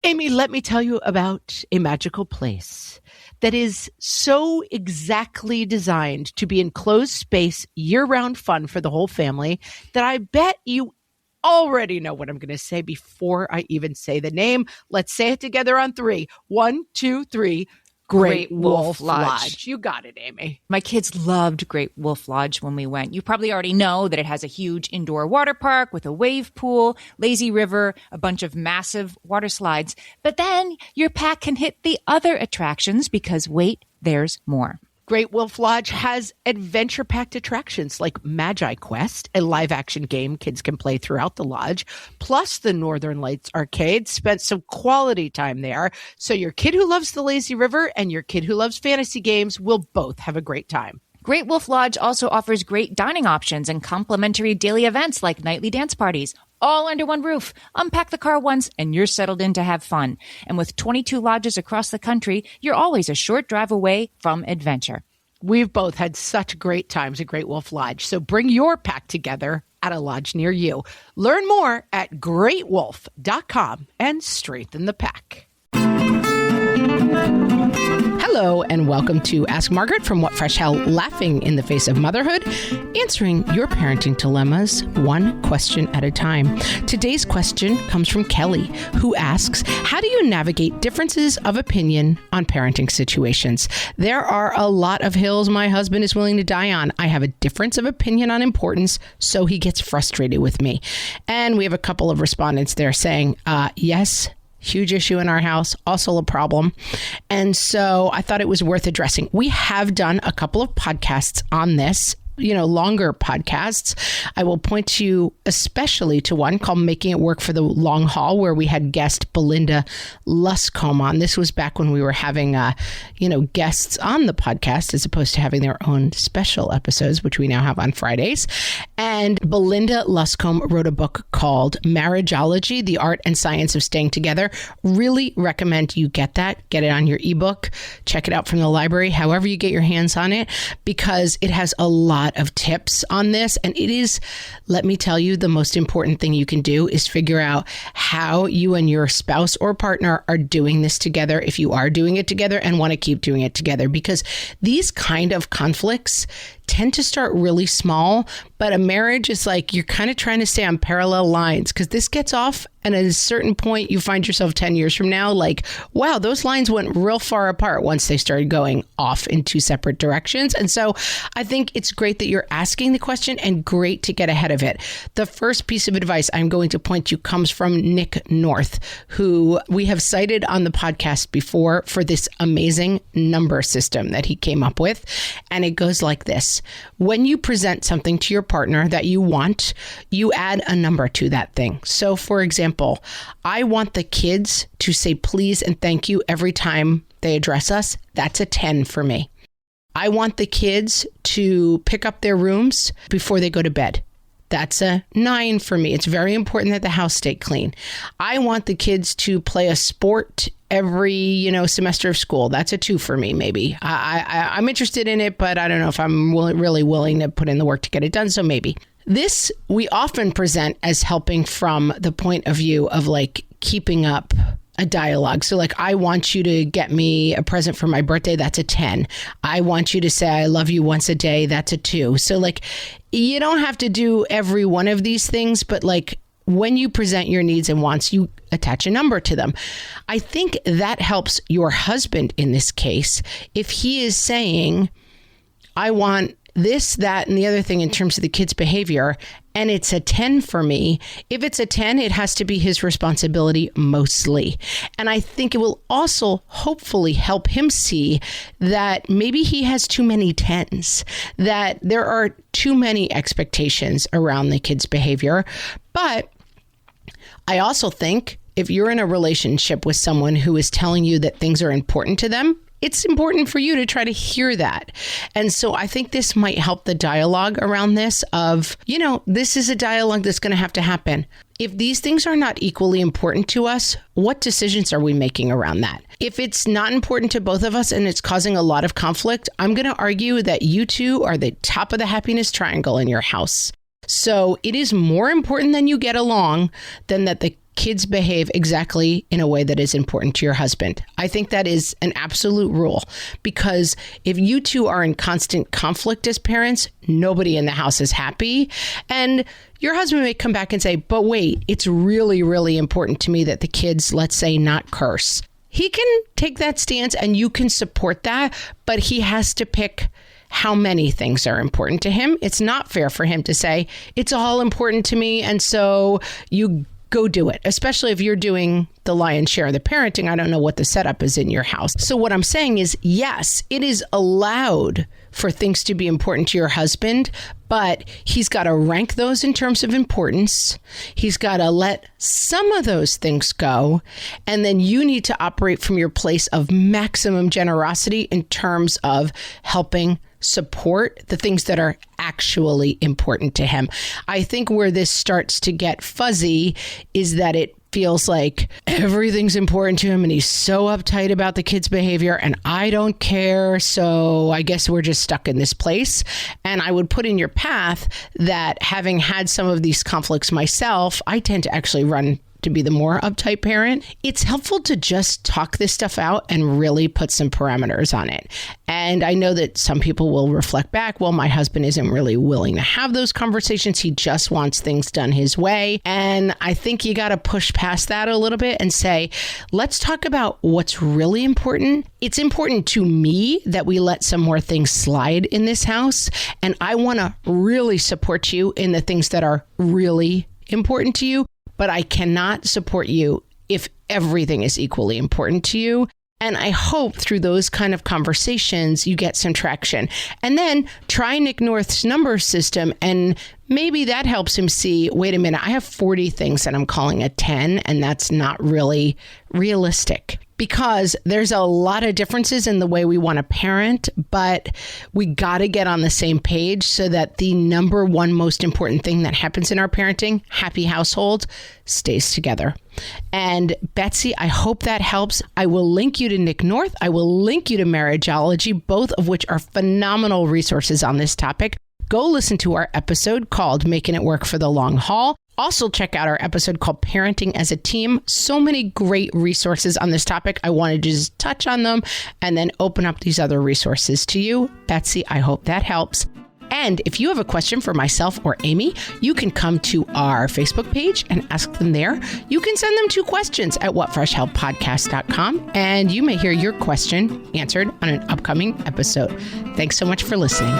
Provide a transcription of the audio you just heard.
Amy, let me tell you about a magical place that is so exactly designed to be enclosed space, year-round fun for the whole family that I bet you already know what I'm going to say before I even say the name. Let's say it together on 3. 1, 2, 3. Great Wolf Lodge. You got it, Amy. My kids loved Great Wolf Lodge when we went. You probably already know that it has a huge indoor water park with a wave pool, lazy river, a bunch of massive water slides. But then your pack can hit the other attractions because, wait, there's more. Great Wolf Lodge has adventure-packed attractions like Magi Quest, a live-action game kids can play throughout the lodge, plus the Northern Lights Arcade. Spent some quality time there, so your kid who loves the lazy river and your kid who loves fantasy games will both have a great time. Great Wolf Lodge also offers great dining options and complimentary daily events like nightly dance parties, all under one roof. Unpack the car once and you're settled in to have fun. And with 22 lodges across the country, you're always a short drive away from adventure. We've both had such great times at Great Wolf Lodge, so bring your pack together at a lodge near you. Learn more at greatwolf.com and strengthen the pack. Hello and welcome to Ask Margaret from What Fresh Hell, laughing in the face of motherhood, answering your parenting dilemmas one question at a time. Today's question comes from Kelly, who asks, how do you navigate differences of opinion on parenting situations? There are a lot of hills my husband is willing to die on. I have a difference of opinion on importance, so he gets frustrated with me. And we have a couple of respondents there saying, yes, huge issue in our house, also a problem. And so I thought it was worth addressing. We have done a couple of podcasts on this, longer podcasts. I will point you especially to one called Making It Work for the Long Haul, where we had guest Belinda Luscombe on. This was back when we were having, guests on the podcast as opposed to having their own special episodes, which we now have on Fridays. And Belinda Luscombe wrote a book called Marriageology, The Art and Science of Staying Together. Really recommend you get that. Get it on your ebook. Check it out from the library, however you get your hands on it, because it has a lot of tips on this. And it is, let me tell you, the most important thing you can do is figure out how you and your spouse or partner are doing this together, if you are doing it together and want to keep doing it together, because these kind of conflicts tend to start really small, but a marriage is like you're kind of trying to stay on parallel lines, because this gets off and at a certain point you find yourself 10 years from now like, wow, those lines went real far apart once they started going off in two separate directions. And so I think it's great that you're asking the question and great to get ahead of it. The first piece of advice I'm going to point to comes from Nick North, who we have cited on the podcast before for this amazing number system that he came up with. And it goes like this. When you present something to your partner that you want, you add a number to that thing. So for example, I want the kids to say please and thank you every time they address us. That's a 10 for me. I want the kids to pick up their rooms before they go to bed. That's a 9 for me. It's very important that the house stay clean. I want the kids to play a sport every, semester of school. That's a 2 for me, maybe. I'm interested in it, but I don't know if I'm really willing to put in the work to get it done. So maybe. This we often present as helping from the point of view of like keeping up a dialogue. So like, I want you to get me a present for my birthday. That's a 10. I want you to say, I love you once a day. That's a 2. So like, you don't have to do every one of these things, but like when you present your needs and wants, you attach a number to them. I think that helps your husband in this case. If he is saying, I want this, that, and the other thing in terms of the kid's behavior, and it's a 10 for me. If it's a 10, it has to be his responsibility mostly. And I think it will also hopefully help him see that maybe he has too many 10s, that there are too many expectations around the kid's behavior. But I also think if you're in a relationship with someone who is telling you that things are important to them, it's important for you to try to hear that. And so I think this might help the dialogue around this of, this is a dialogue that's going to have to happen. If these things are not equally important to us, what decisions are we making around that? If it's not important to both of us and it's causing a lot of conflict, I'm going to argue that you two are the top of the happiness triangle in your house. So it is more important than you get along than that the kids behave exactly in a way that is important to your husband. I think that is an absolute rule, because if you two are in constant conflict as parents, nobody in the house is happy. And your husband may come back and say, but wait, it's really, really important to me that the kids, let's say, not curse. He can take that stance and you can support that, but he has to pick how many things are important to him. It's not fair for him to say, it's all important to me, and so you go do it, especially if you're doing the lion's share of the parenting. I don't know what the setup is in your house. So what I'm saying is, yes, it is allowed for things to be important to your husband, but he's got to rank those in terms of importance. He's got to let some of those things go. And then you need to operate from your place of maximum generosity in terms of helping support the things that are actually important to him. I think where this starts to get fuzzy is that it feels like everything's important to him and he's so uptight about the kids' behavior and I don't care. So I guess we're just stuck in this place. And I would put in your path that, having had some of these conflicts myself, I tend to actually run to be the more uptight parent. It's helpful to just talk this stuff out and really put some parameters on it. And I know that some people will reflect back, well, my husband isn't really willing to have those conversations. He just wants things done his way. And I think you got to push past that a little bit and say, let's talk about what's really important. It's important to me that we let some more things slide in this house. And I want to really support you in the things that are really important to you. But I cannot support you if everything is equally important to you. And I hope through those kind of conversations, you get some traction. And then try Nick North's number system. And maybe that helps him see, wait a minute, I have 40 things that I'm calling a 10, and that's not really realistic. Because there's a lot of differences in the way we want to parent, but we got to get on the same page so that the number one most important thing that happens in our parenting, happy household, stays together. And Betsy, I hope that helps. I will link you to Nick North. I will link you to Marriageology, both of which are phenomenal resources on this topic. Go listen to our episode called Making It Work for the Long Haul. Also, check out our episode called Parenting as a Team. So many great resources on this topic. I wanted to just touch on them and then open up these other resources to you. Betsy, I hope that helps. And if you have a question for myself or Amy, you can come to our Facebook page and ask them there. You can send them to questions at whatfreshhellpodcast.com, and you may hear your question answered on an upcoming episode. Thanks so much for listening.